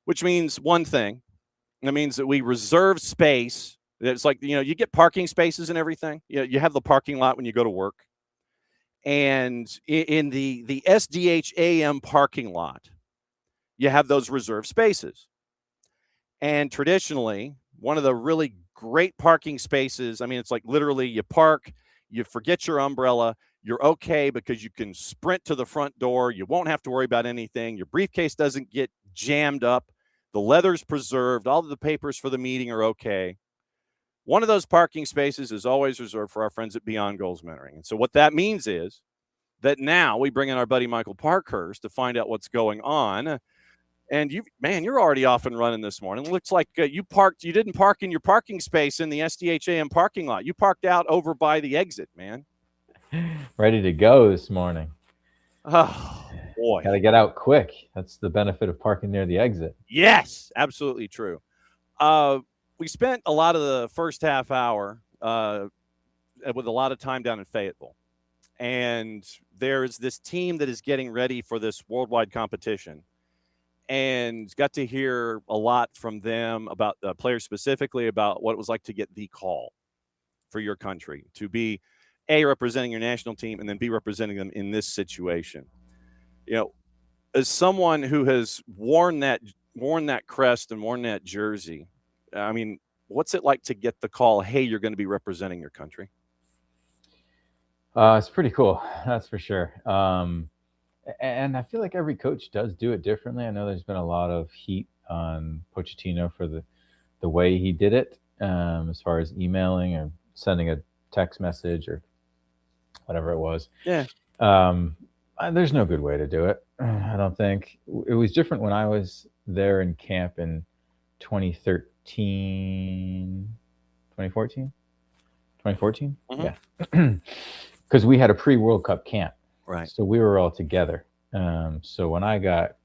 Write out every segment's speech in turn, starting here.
which means one thing. That means that we reserve space. It's like, you get parking spaces and everything. You have the parking lot when you go to work. And in the SDH AM parking lot, you have those reserved spaces. And traditionally, one of the really great parking spaces, I mean, it's like literally you park, you forget your umbrella, you're okay because you can sprint to the front door. You won't have to worry about anything. Your briefcase doesn't get jammed up. The leather's preserved. All of the papers for the meeting are okay. One of those parking spaces is always reserved for our friends at Beyond Goals Mentoring. And so what that means is that now we bring in our buddy Michael Parkhurst to find out what's going on. And you're already off and running this morning. It looks like you didn't park in your parking space in the SDHAM parking lot. You parked out over by the exit, man. Ready to go this morning. Oh, boy. Got to get out quick. That's the benefit of parking near the exit. Yes, absolutely true. We spent a lot of the first half hour with a lot of time down in Fayetteville. And there's this team that is getting ready for this worldwide competition. And got to hear a lot from them about the players, specifically about what it was like to get the call for your country, to be A, representing your national team, and then B, representing them in this situation. As someone who has worn that crest and worn that jersey, I mean, what's it like to get the call, hey, you're going to be representing your country? It's pretty cool, that's for sure. And I feel like every coach does do it differently. I know there's been a lot of heat on Pochettino for the way he did it, as far as emailing or sending a text message or whatever it was. Yeah. There's no good way to do it. I don't think. It was different when I was there in camp in 2013, 2014? 2014? Mm-hmm. Yeah. Because we had a pre-World Cup camp. Right. So we were all together. So when I got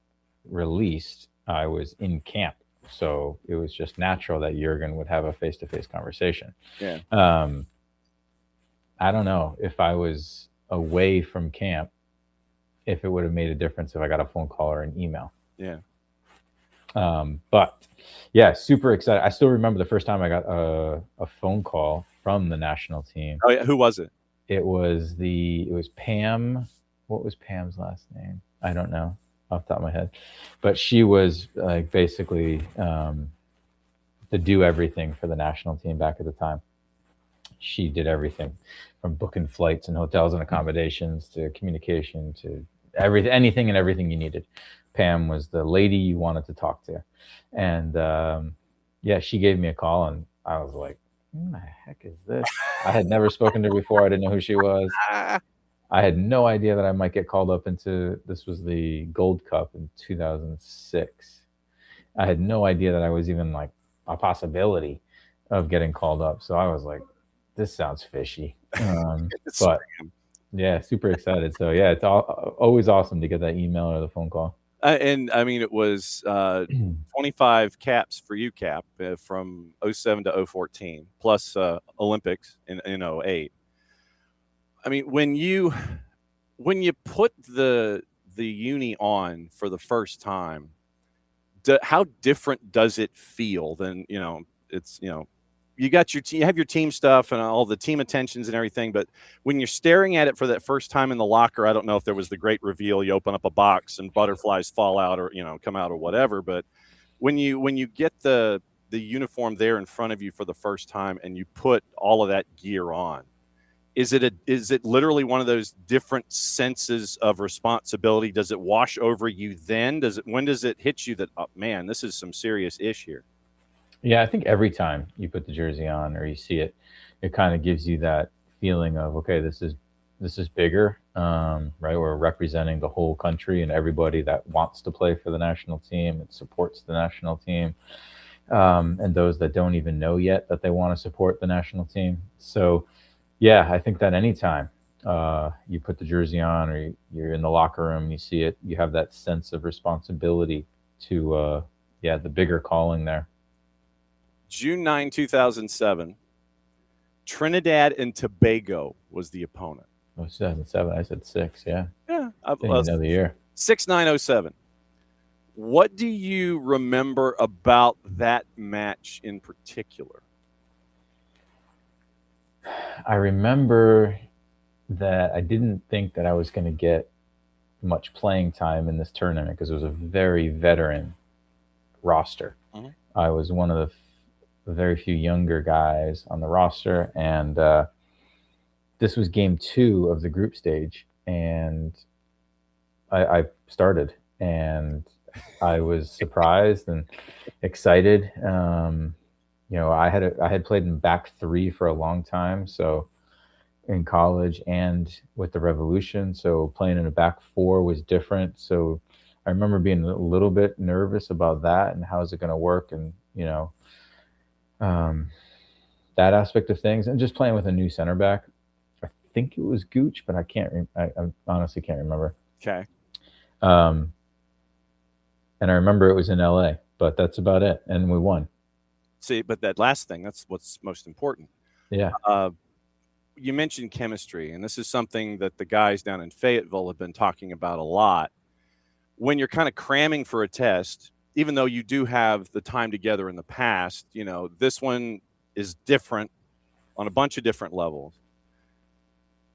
released, I was in camp. So it was just natural that Jurgen would have a face-to-face conversation. Yeah. I don't know if I was away from camp, if it would have made a difference if I got a phone call or an email. Yeah. But yeah, super excited. I still remember the first time I got a phone call from the national team. Oh yeah, who was it? It was Pam. What was Pam's last name? I don't know off the top of my head, but she was like basically the do everything for the national team back at the time. She did everything from booking flights and hotels and accommodations to communication to everything, anything and everything you needed. Pam was the lady you wanted to talk to. And yeah, she gave me a call and I was like, who the heck is this? I had never spoken to her before. I didn't know who she was. I had no idea that I might get called up into, this was the Gold Cup in 2006. I had no idea that I was even like a possibility of getting called up. So I was like, this sounds fishy. But yeah, super excited. So yeah, it's always awesome to get that email or the phone call. And I mean, it was 25 caps for you, Cap, from 07 to 014, plus Olympics in 08. I mean, when you put the uni on for the first time, how different does it feel than, it's, you got you have your team stuff and all the team attentions and everything, but when you're staring at it for that first time in the locker, I don't know if there was the great reveal, you open up a box and butterflies fall out or, come out or whatever, but when you get the uniform there in front of you for the first time and you put all of that gear on, is it literally one of those different senses of responsibility? Does it wash over you then? When does it hit you that, oh, man, this is some serious ish here? Yeah, I think every time you put the jersey on or you see it, it kind of gives you that feeling of, okay, this is bigger, right? We're representing the whole country and everybody that wants to play for the national team and supports the national team, and those that don't even know yet that they want to support the national team. So yeah, I think that anytime you put the jersey on or you're in the locker room and you see it, you have that sense of responsibility to, the bigger calling there. June 9, 2007, Trinidad and Tobago was the opponent. Oh, 2007. I said 6, yeah. Yeah. Didn't even know the year. 6907. What do you remember about that match in particular? I remember that I didn't think that I was going to get much playing time in this tournament because it was a very veteran roster. Mhm. I was one of the very few younger guys on the roster, and this was game 2 of the group stage, and I started, and I was surprised and excited. I had played in back 3 for a long time, so in college and with the Revolution, so playing in a back 4 was different. So I remember being a little bit nervous about that and how is it going to work, and um, that aspect of things, and just playing with a new center back. I think it was Gooch, but I can't. I honestly can't remember. Okay. And I remember it was in LA, but that's about it. And we won. See, but that last thing, that's what's most important. Yeah. You mentioned chemistry, and this is something that the guys down in Fayetteville have been talking about a lot. When you're kind of cramming for a test, even though you do have the time together in the past, this one is different on a bunch of different levels.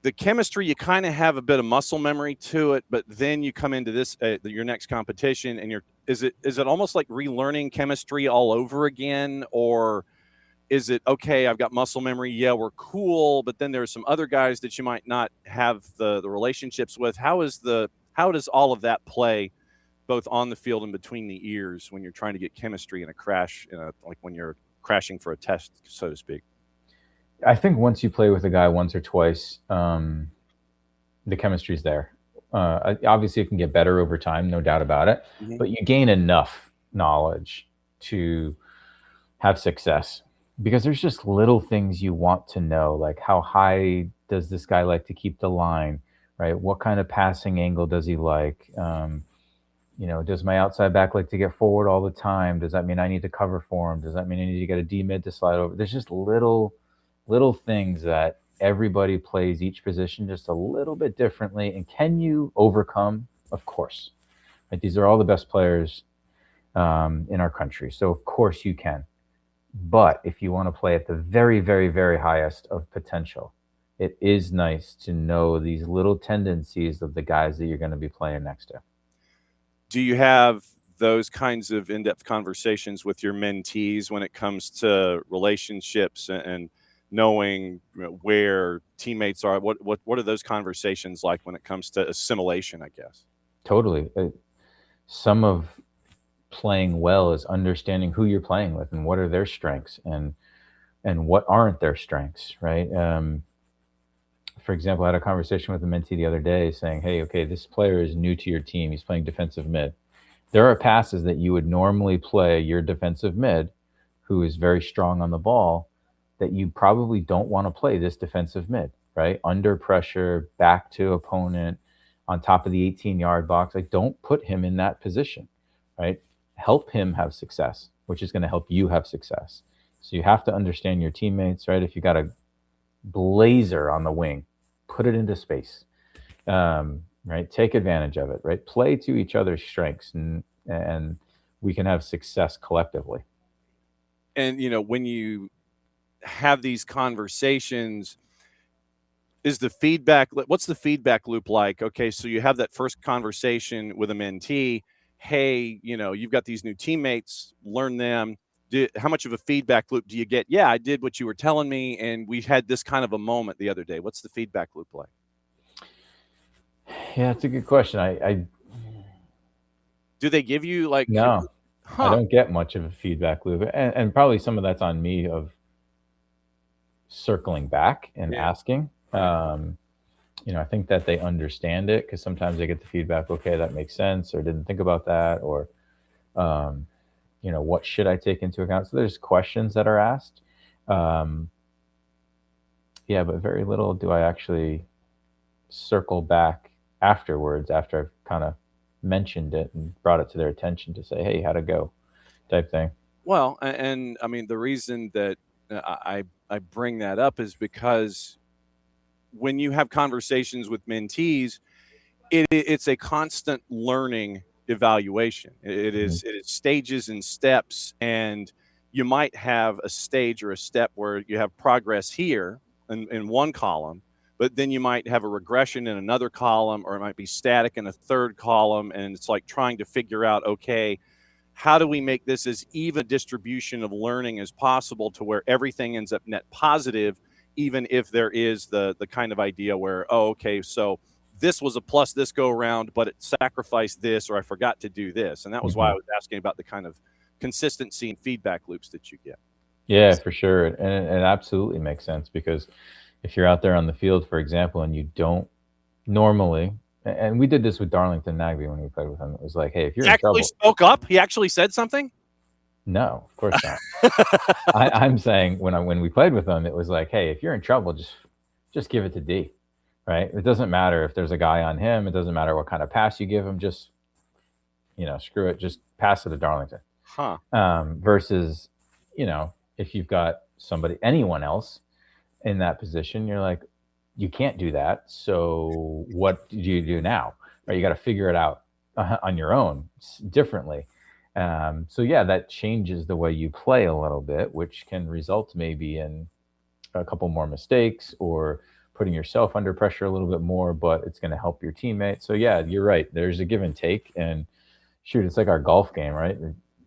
The chemistry, you kind of have a bit of muscle memory to it, but then you come into this your next competition, and is it almost like relearning chemistry all over again, or is it okay? I've got muscle memory. Yeah, we're cool, but then there's some other guys that you might not have the relationships with. How does all of that play, both on the field and between the ears, when you're trying to get chemistry in a crash, like when you're crashing for a test, so to speak? I think once you play with a guy once or twice, the chemistry's there. Obviously, it can get better over time, no doubt about it. Mhm. But you gain enough knowledge to have success, because there's just little things you want to know, like how high does this guy like to keep the line, right? What kind of passing angle does he like? Does my outside back like to get forward all the time? Does that mean I need to cover for him? Does that mean I need to get a D mid to slide over? There's just little things that everybody plays each position just a little bit differently. And can you overcome? Of course. Right? These are all the best players in our country. So of course you can. But if you want to play at the very, very, very highest of potential, it is nice to know these little tendencies of the guys that you're going to be playing next to. Do you have those kinds of in-depth conversations with your mentees when it comes to relationships and knowing where teammates are? What are those conversations like when it comes to assimilation, I guess? Totally. Some of playing well is understanding who you're playing with and what are their strengths and what aren't their strengths, right? For example, I had a conversation with a mentee the other day saying, hey, okay, this player is new to your team. He's playing defensive mid. There are passes that you would normally play your defensive mid, who is very strong on the ball, that you probably don't want to play this defensive mid, right? Under pressure, back to opponent, on top of the 18-yard box. Like, don't put him in that position, right? Help him have success, which is going to help you have success. So you have to understand your teammates, right? If you got a blazer on the wing, put it into space, right? Take advantage of it, right? Play to each other's strengths, and we can have success collectively. And when you have these conversations, what's the feedback loop like? Okay, so you have that first conversation with a mentee. Hey, you've got these new teammates, learn them. How much of a feedback loop do you get? Yeah, I did what you were telling me, and we had this kind of a moment the other day. What's the feedback loop like? Yeah, it's a good question. I Do they give you like no, I don't get much of a feedback loop, and probably some of that's on me of circling back and asking. I think that they understand it, because sometimes they get the feedback, okay, that makes sense, or didn't think about that, or what should I take into account? So there's questions that are asked. But very little do I actually circle back afterwards, after I've kind of mentioned it and brought it to their attention to say, hey, how'd it go, type thing. Well, and I mean, the reason that I bring that up is because when you have conversations with mentees, it's a constant learning evaluation. It is stages and steps, and you might have a stage or a step where you have progress here in one column, but then you might have a regression in another column, or it might be static in a third column. And it's like trying to figure out, okay, how do we make this as even a distribution of learning as possible to where everything ends up net positive, even if there is the kind of idea where, oh, okay, so this was a plus this go around, but it sacrificed this, or I forgot to do this. And that was why I was asking about the kind of consistency and feedback loops that you get. Yeah, for sure. And it absolutely makes sense, because if you're out there on the field, for example, and you don't normally, and we did this with Darlington Nagby when we played with him, it was like, hey, if you're in trouble. He actually spoke up? He actually said something? No, of course not. I'm saying when we played with him, it was like, hey, if you're in trouble, just give it to D, right? It doesn't matter if there's a guy on him. It doesn't matter what kind of pass you give him. Just, screw it. Just pass it to Darlington. Versus, if you've got anyone else in that position, you're like, you can't do that. So what do you do now? Right? You got to figure it out on your own differently. So yeah, that changes the way you play a little bit, which can result maybe in a couple more mistakes or putting yourself under pressure a little bit more, but it's going to help your teammate. So yeah, you're right. There's a give and take, and shoot, it's like our golf game, right?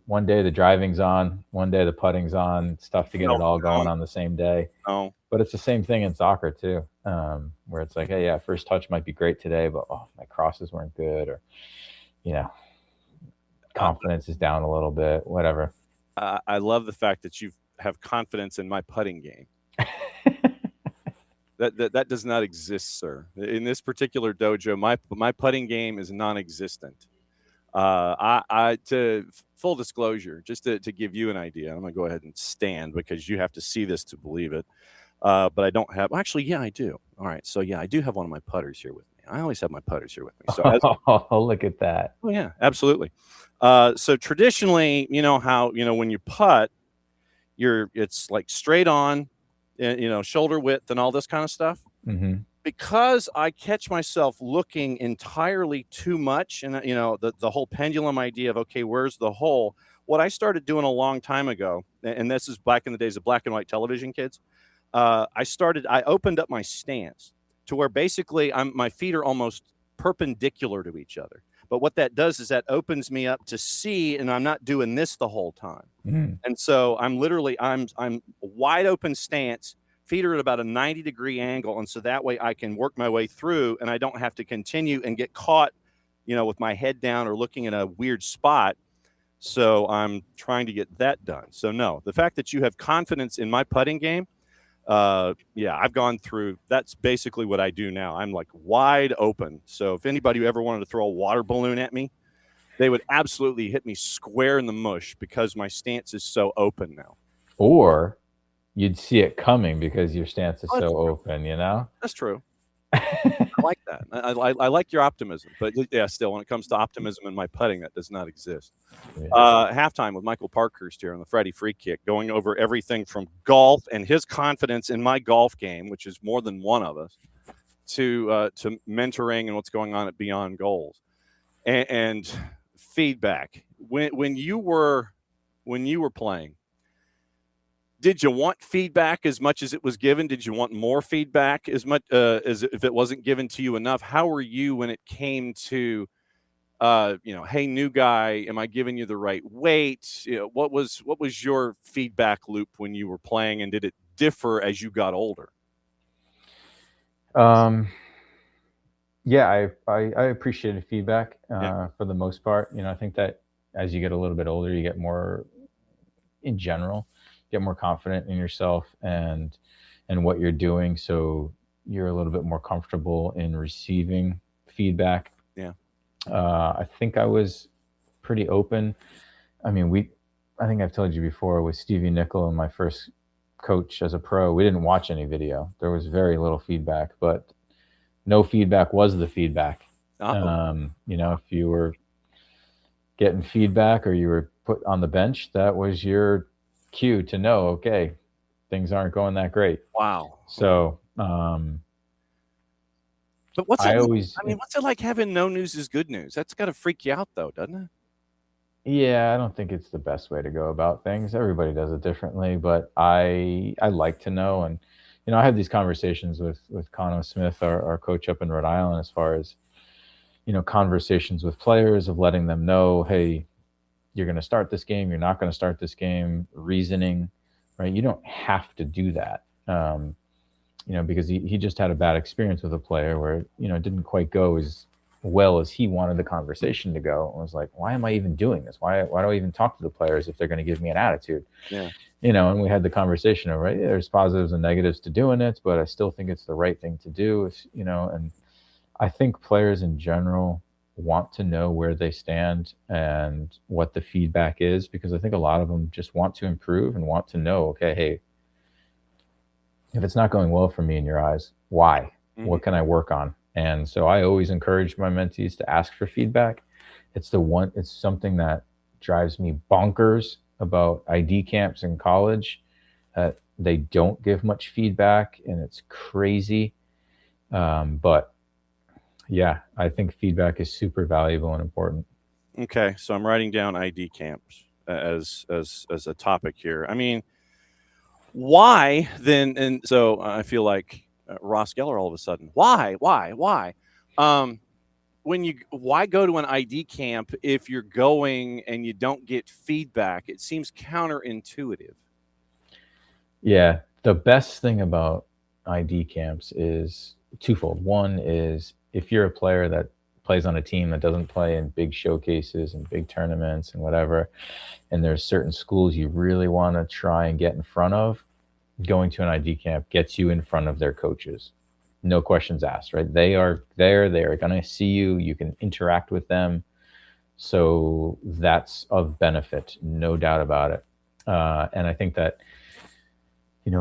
One day the driving's on, one day the putting's on. It's tough to get it all going on the same day. But it's the same thing in soccer too, where it's like, hey, yeah, first touch might be great today, but my crosses weren't good, or confidence is down a little bit, whatever. I love the fact that you have confidence in my putting game. That does not exist, sir. In this particular dojo, my putting game is non-existent. To full disclosure, just to give you an idea, I'm gonna go ahead and stand because you have to see this to believe it. But I don't have. Actually, yeah, I do. All right, so yeah, I do have one of my putters here with me. I always have my putters here with me. So look at that. Oh yeah, absolutely. So traditionally, how when you putt, it's like straight on, shoulder width and all this kind of stuff. Mm-hmm. Because I catch myself looking entirely too much, and the whole pendulum idea of, okay, where's the hole? What I started doing a long time ago, and this is back in the days of black and white television, kids. I opened up my stance to where basically my feet are almost perpendicular to each other. But what that does is that opens me up to see, and I'm not doing this the whole time. Mm. And so I'm wide open stance. Feet are at about a 90-degree angle, and so that way I can work my way through, and I don't have to continue and get caught, with my head down or looking at a weird spot. So I'm trying to get that done. So no, the fact that you have confidence in my putting game, I've gone through. That's basically what I do now. I'm like wide open. So if anybody ever wanted to throw a water balloon at me, they would absolutely hit me square in the mush because my stance is so open now. Or you'd see it coming because your stance is so open, That's true. I like that. I like your optimism, but yeah, still, when it comes to optimism in my putting, that does not exist. Yeah. Halftime with Michael Parkhurst here on the Freddie Free Kick, going over everything from golf and his confidence in my golf game, which is more than one of us, to mentoring and what's going on at Beyond Goals, and feedback. When you were playing, did you want feedback as much as it was given? Did you want more feedback as much as if it wasn't given to you enough? How were you when it came to, hey, new guy, am I giving you the right weight? What was your feedback loop when you were playing, and did it differ as you got older? Yeah, I appreciated feedback for the most part. I think that as you get a little bit older, you get more, in general, get more confident in yourself and what you're doing, so you're a little bit more comfortable in receiving feedback. I think I was pretty open. I mean, I think I've told you before, with Stevie Nickel and my first coach as a pro, we didn't watch any video. There was very little feedback, but no feedback was the feedback. If you were getting feedback or you were put on the bench, that was your cue to know, okay, things aren't going that great. Wow. So But what's it I like? always, I mean, what's it like having no news is good news? That's got to freak you out, though, doesn't it? yeah, I don't think it's the best way to go about things. Everybody does it differently, but I like to know. And I have these conversations with Conno Smith, our coach up in Rhode Island, as far as conversations with players, of letting them know, hey, you're going to start this game, you're not going to start this game, reasoning, right? You don't have to do that. Because he just had a bad experience with a player where, it didn't quite go as well as he wanted the conversation to go. I was like, why am I even doing this? Why do I even talk to the players if they're going to give me an attitude? Yeah. And we had the conversation of, right, there's positives and negatives to doing it, but I still think it's the right thing to do. And I think players in general want to know where they stand and what the feedback is, because I think a lot of them just want to improve and want to know, okay, hey, if it's not going well for me in your eyes, why? Mm-hmm. What can I work on? And so I always encourage my mentees to ask for feedback. It's something that drives me bonkers about ID camps in college. They don't give much feedback, and it's crazy. But yeah, I think feedback is super valuable and important. Okay, so I'm writing down ID camps as a topic here. I mean, why then? And so I feel like Ross Geller all of a sudden. Why? Why go to an ID camp if you're going and you don't get feedback? It seems counterintuitive. Yeah, the best thing about ID camps is twofold. One is, if you're a player that plays on a team that doesn't play in big showcases and big tournaments and whatever, and there's certain schools you really want to try and get in front of, going to an ID camp gets you in front of their coaches. No questions asked, right? They are there. They are going to see you. You can interact with them. So that's of benefit, no doubt about it. And I think that,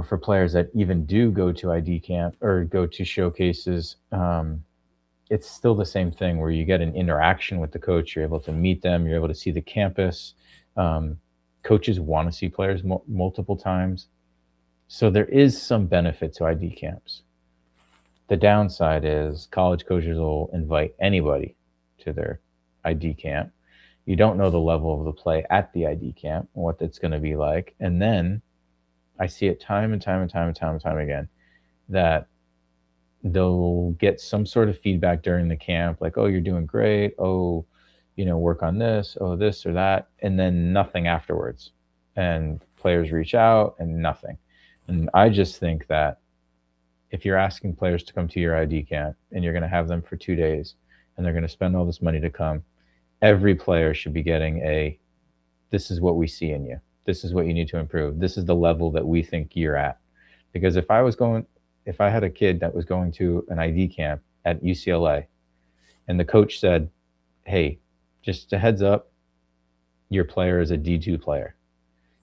for players that even do go to ID camp or go to showcases, it's still the same thing where you get an interaction with the coach. You're able to meet them. You're able to see the campus. Coaches want to see players multiple times. So there is some benefit to ID camps. The downside is college coaches will invite anybody to their ID camp. You don't know the level of the play at the ID camp, what it's going to be like. And then I see it time and time again that they'll get some sort of feedback during the camp, like, oh, you're doing great. Oh, work on this. Oh, this or that. And then nothing afterwards. And players reach out and nothing. And I just think that if you're asking players to come to your ID camp and you're going to have them for 2 days and they're going to spend all this money to come, every player should be getting this is what we see in you. This is what you need to improve. This is the level that we think you're at. Because if I had a kid that was going to an ID camp at UCLA and the coach said, hey, just a heads up, your player is a D2 player,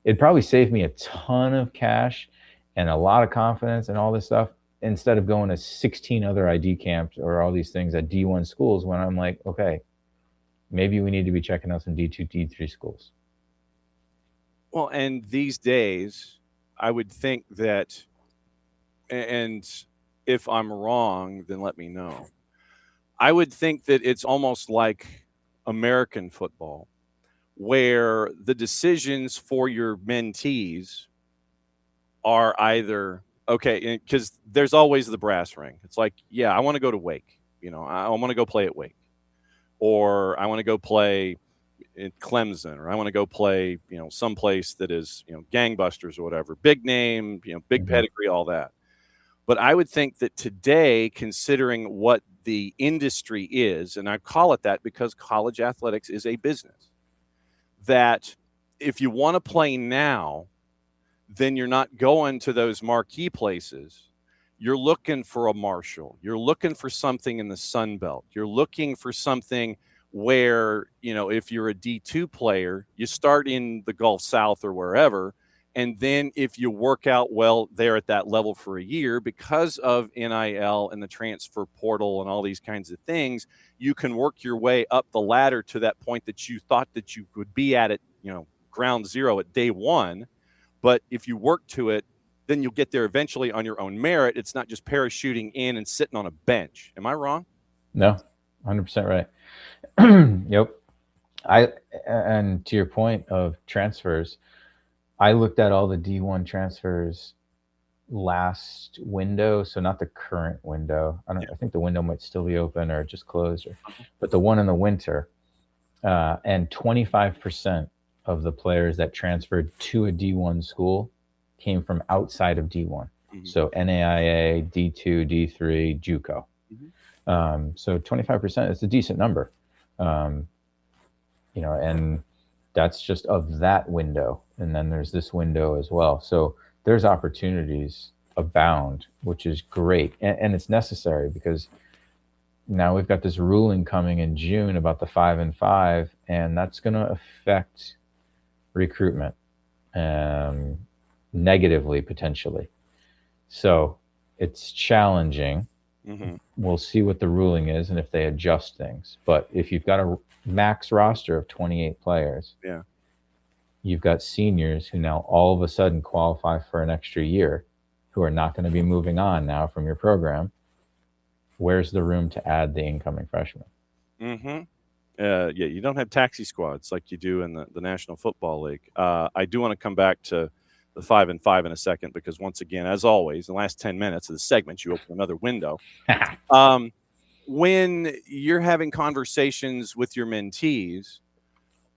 it'd probably save me a ton of cash and a lot of confidence and all this stuff, instead of going to 16 other ID camps or all these things at D1 schools, when I'm like, okay, maybe we need to be checking out some D2, D3 schools. Well, and these days, I would think that, and if I'm wrong, then let me know. I would think that it's almost like American football, where the decisions for your mentees are either, okay, because there's always the brass ring. It's like, yeah, I want to go to Wake. I want to go play at Wake. Or I want to go play in Clemson, or I want to go play, someplace that is, gangbusters or whatever, big name, big pedigree, all that. But I would think that today, considering what the industry is, and I call it that because college athletics is a business, that if you want to play now, then you're not going to those marquee places. You're looking for a Marshall. You're looking for something in the Sun Belt. You're looking for something where, if you're a D2 player, you start in the Gulf South or wherever. And then if you work out well there at that level for a year, because of NIL and the transfer portal and all these kinds of things, you can work your way up the ladder to that point that you thought that you would be at ground zero at day one. But if you work to it, then you'll get there eventually on your own merit. It's not just parachuting in and sitting on a bench. Am I wrong? No, 100% right. Yep. And to your point of transfers, I looked at all the D1 transfers last window, so not the current window. I think the window might still be open or just closed, but the one in the winter, and 25% of the players that transferred to a D1 school came from outside of D1. So NAIA, D2, D3, JUCO. So 25% is a decent number, and that's just of that window. And then there's this window as well. So there's opportunities abound, which is great. And it's necessary, because now we've got this ruling coming in June about the 5-5, and that's going to affect recruitment negatively, potentially. So it's challenging. We'll see what the ruling is and if they adjust things. But if you've got a max roster of 28 players, you've got seniors who now all of a sudden qualify for an extra year, who are not going to be moving on now from your program. Where's the room to add the incoming freshmen? You don't have taxi squads like you do in the National Football League. I do want to come back to the 5-5 in a second, because once again, as always, in the last 10 minutes of the segment, you open another window. When you're having conversations with your mentees,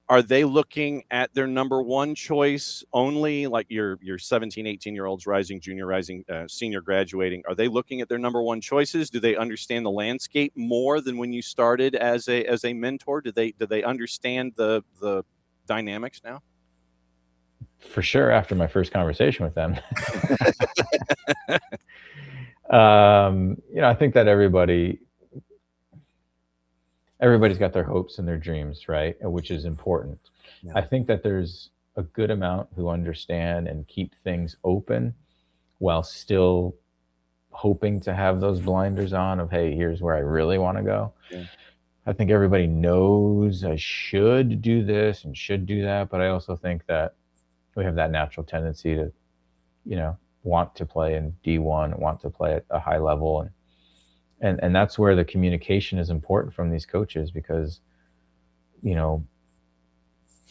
are they looking at their number one choice only, like your 17, 18-year-olds rising, junior rising, senior graduating? Are they looking at their number one choices? Do they understand the landscape more than when you started as a mentor? Do they understand the dynamics now? For sure, after my first conversation with them. I think that everybody's got their hopes and their dreams, right? Which is important. I think that there's a good amount who understand and keep things open while still hoping to have those blinders on of, hey, here's where I really want to go. I think everybody knows I should do this and should do that, but I also think that we have that natural tendency to, want to play in D1, want to play at a high level. And that's where the communication is important from these coaches, because,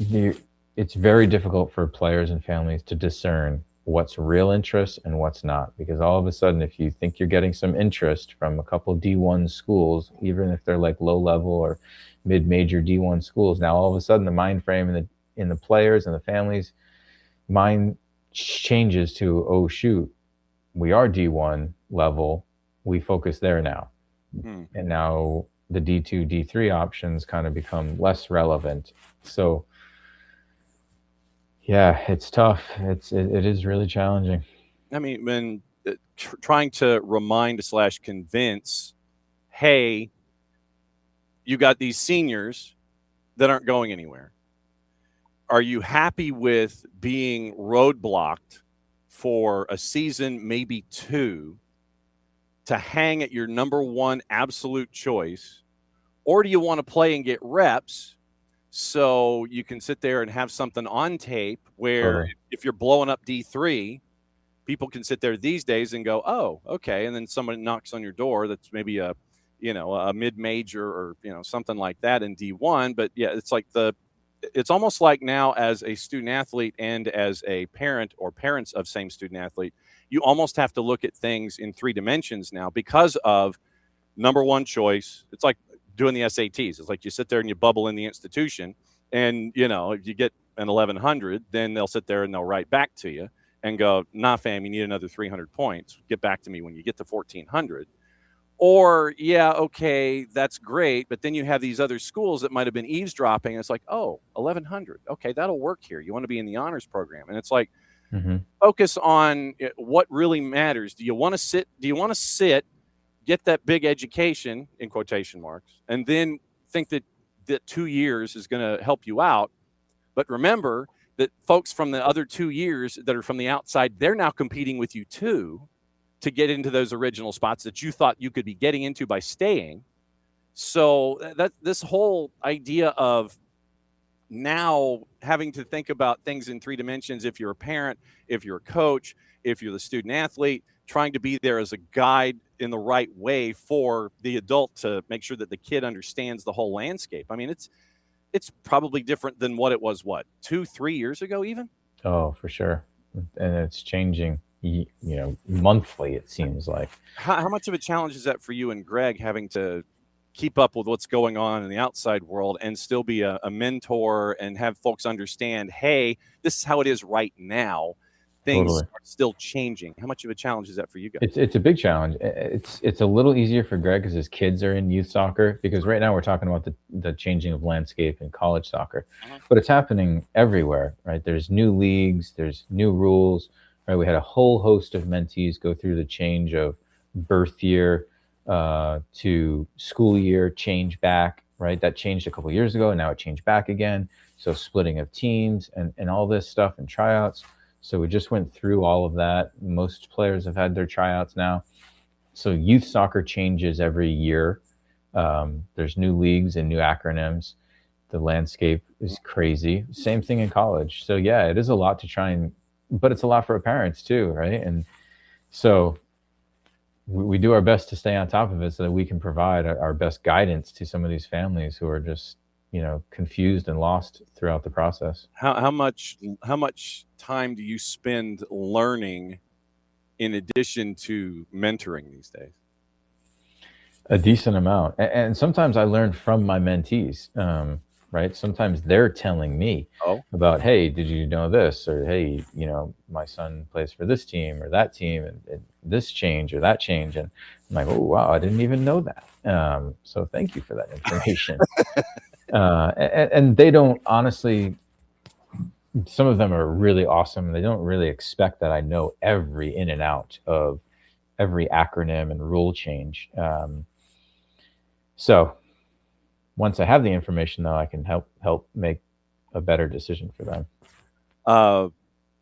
it's very difficult for players and families to discern what's real interest and what's not. Because all of a sudden, if you think you're getting some interest from a couple D1 schools, even if they're like low level or mid-major D1 schools, now all of a sudden the mind frame in the players and the families' mind changes to, oh shoot, we are D1 level, we focus there now. And now the D2, D3 options kind of become less relevant. So yeah, it's tough. It is really challenging. I mean, when trying to remind / convince, hey, you got these seniors that aren't going anywhere. Are you happy with being roadblocked for a season, maybe two, to hang at your number one absolute choice? Or do you want to play and get reps so you can sit there and have something on tape where if you're blowing up D3, people can sit there these days and go, oh, okay. And then somebody knocks on your door that's maybe a mid-major or, something like that in D1. But yeah, it's almost like now as a student athlete and as a parent or parents of same student athlete, you almost have to look at things in 3 dimensions now because of number one choice. It's like doing the SATs. It's like you sit there and you bubble in the institution, and if you get an 1100, then they'll sit there and they'll write back to you and go, nah, fam, you need another 300 points. Get back to me when you get to 1400. Or, yeah, okay, that's great. But then you have these other schools that might have been eavesdropping. And it's like, oh, 1100. Okay, that'll work here. You want to be in the honors program. And it's like, focus on what really matters. Do you want to sit, get that big education, in quotation marks, and then think that 2 years is going to help you out? But remember that folks from the other 2 years that are from the outside, they're now competing with you too, to get into those original spots that you thought you could be getting into by staying. So that this whole idea of now having to think about things in 3 dimensions, if you're a parent, if you're a coach, if you're the student athlete, trying to be there as a guide in the right way for the adult to make sure that the kid understands the whole landscape. I mean, it's probably different than what it was, 2-3 years ago even? Oh, for sure. And it's changing, monthly, it seems like. How much of a challenge is that for you and Greg, having to keep up with what's going on in the outside world and still be a mentor and have folks understand, hey, this is how it is right now. Things Totally. are still changing. How much of a challenge is that for you guys? It's a big challenge. It's a little easier for Greg because his kids are in youth soccer, because right now we're talking about the changing of landscape in college soccer, but it's happening everywhere, right? There's new leagues, there's new rules, right? We had a whole host of mentees go through the change of birth year to school year change back, right? That changed a couple of years ago, and now it changed back again. So splitting of teams and all this stuff and tryouts. So we just went through all of that. Most players have had their tryouts now. So youth soccer changes every year. There's new leagues and new acronyms. The landscape is crazy. Same thing in college. So yeah, it is a lot to try but it's a lot for parents too, right? And so we do our best to stay on top of it so that we can provide our best guidance to some of these families who are just, confused and lost throughout the process. How much time do you spend learning in addition to mentoring these days? A decent amount. And sometimes I learn from my mentees, right? Sometimes they're telling me about, hey, did you know this? Or, hey, my son plays for this team or that team, and this change or that change. And I'm like, oh, wow, I didn't even know that. So thank you for that information. And they don't, honestly, some of them are really awesome. They don't really expect that I know every in and out of every acronym and rule change. So once I have the information, though, I can help make a better decision for them.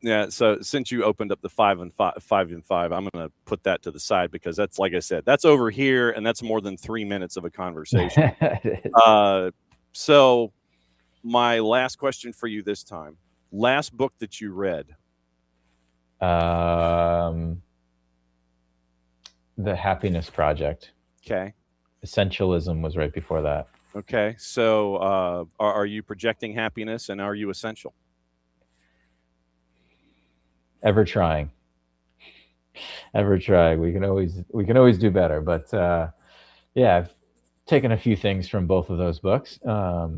Yeah. So since you opened up the 5 and 5, I'm going to put that to the side, because that's, like I said, that's over here, and that's more than 3 minutes of a conversation. So my last question for you this time: last book that you read? The Happiness Project. Okay. Essentialism was right before that. Okay. So are you projecting happiness, and are you essential? Ever trying. We can always do better, but yeah, I've taken a few things from both of those books. A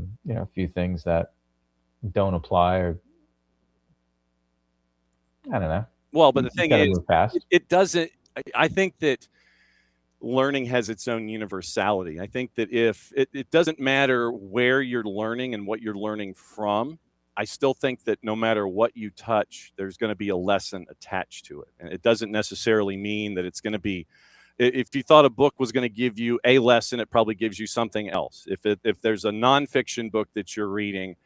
few things that don't apply, or I don't know. Well, but the thing is, it doesn't. I think that learning has its own universality. I think that if it doesn't matter where you're learning and what you're learning from, I still think that no matter what you touch, there's going to be a lesson attached to it. And it doesn't necessarily mean that it's going to be, if you thought a book was going to give you a lesson, it probably gives you something else. If there's a nonfiction book that you're reading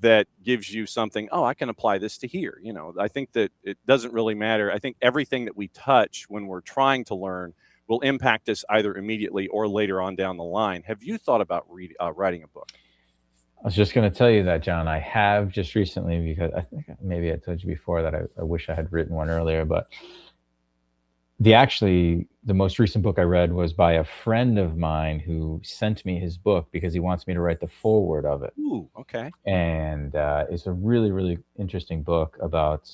that gives you something, I can apply this to here. I think that it doesn't really matter. I think everything that we touch when we're trying to learn will impact us either immediately or later on down the line. Have you thought about writing a book? I was just going to tell you that, John. I have just recently, because I think maybe I told you before that I wish I had written one earlier, but the most recent book I read was by a friend of mine who sent me his book because he wants me to write the foreword of it. Ooh, okay. And it's a really, really interesting book about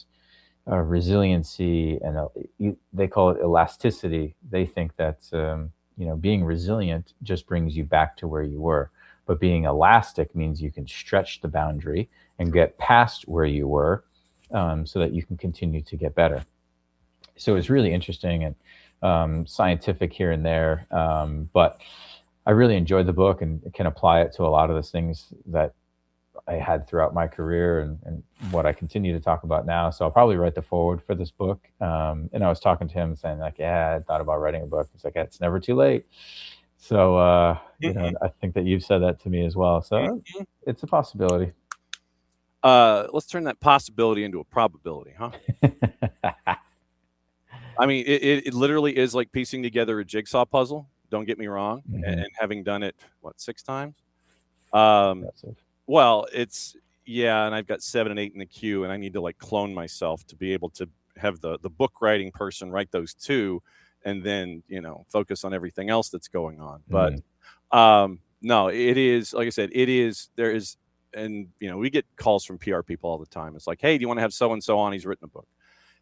resiliency, and they call it elasticity. They think that being resilient just brings you back to where you were, but being elastic means you can stretch the boundary and get past where you were, so that you can continue to get better. So it's really interesting and scientific here and there, but I really enjoyed the book and can apply it to a lot of the things that I had throughout my career and what I continue to talk about now. So I'll probably write the foreword for this book. And I was talking to him saying, like, I thought about writing a book. It's like, it's never too late. So, I think that you've said that to me as well. So it's a possibility. Let's turn that possibility into a probability, huh? I mean, it literally is like piecing together a jigsaw puzzle. Don't get me wrong. Mm-hmm. And having done it, 6 times? Well, it's, Yeah, and I've got 7 and 8 in the queue, and I need to like clone myself to be able to have the book writing person write those 2, and then focus on everything else that's going on. But no, it is, like I said, there is, and we get calls from PR people all the time. It's like, hey, do you want to have so and so on? He's written a book.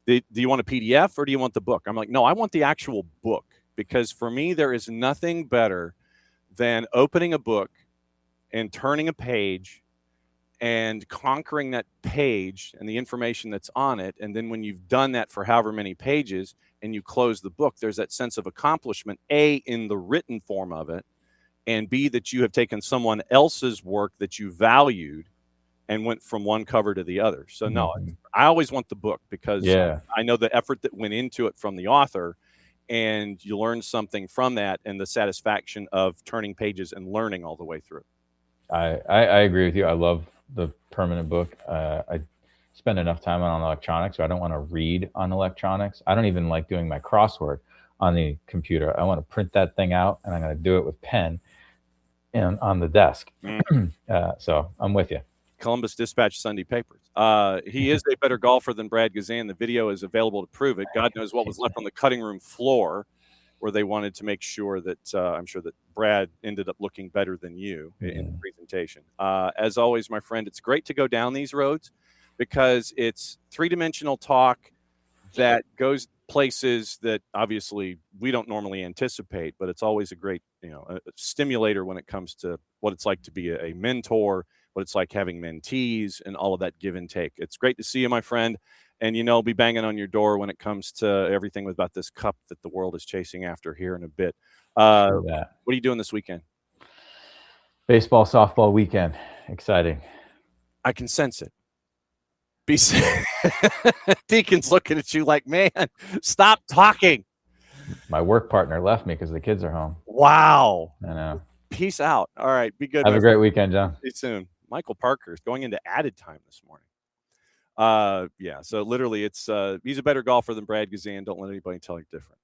Do you want a PDF or do you want the book? I'm like, no, I want the actual book, because for me there is nothing better than opening a book and turning a page and conquering that page and the information that's on it. And then when you've done that for however many pages and you close the book, there's that sense of accomplishment, A, in the written form of it, and B, that you have taken someone else's work that you valued and went from one cover to the other. So no, I always want the book, because I know the effort that went into it from the author, and you learn something from that, and the satisfaction of turning pages and learning all the way through. I agree with you. I love the permanent book. I spend enough time on electronics, so I don't want to read on electronics. I don't even like doing my crossword on the computer. I want to print that thing out, and I'm going to do it with pen and on the desk. So I'm with you. Columbus Dispatch Sunday papers. He is a better golfer than Brad Guzan. The video is available to prove it. God knows what was left on the cutting room floor, where they wanted to make sure that I'm sure that Brad ended up looking better than you in the presentation. As always, my friend, it's great to go down these roads, because it's three-dimensional talk that goes places that obviously we don't normally anticipate, but it's always a great a stimulator when it comes to what it's like to be a mentor, what it's like having mentees, and all of that give and take. It's great to see you, my friend. And, I'll be banging on your door when it comes to everything about this cup that the world is chasing after here in a bit. What are you doing this weekend? Baseball, softball weekend. Exciting. I can sense it. Deacon's looking at you like, man, stop talking. My work partner left me because the kids are home. Wow. I know. Peace out. All right. Be good. Have a great weekend, John. See you soon. Michael Parkhurst going into added time this morning. So literally it's he's a better golfer than Brad Guzan. Don't let anybody tell you different.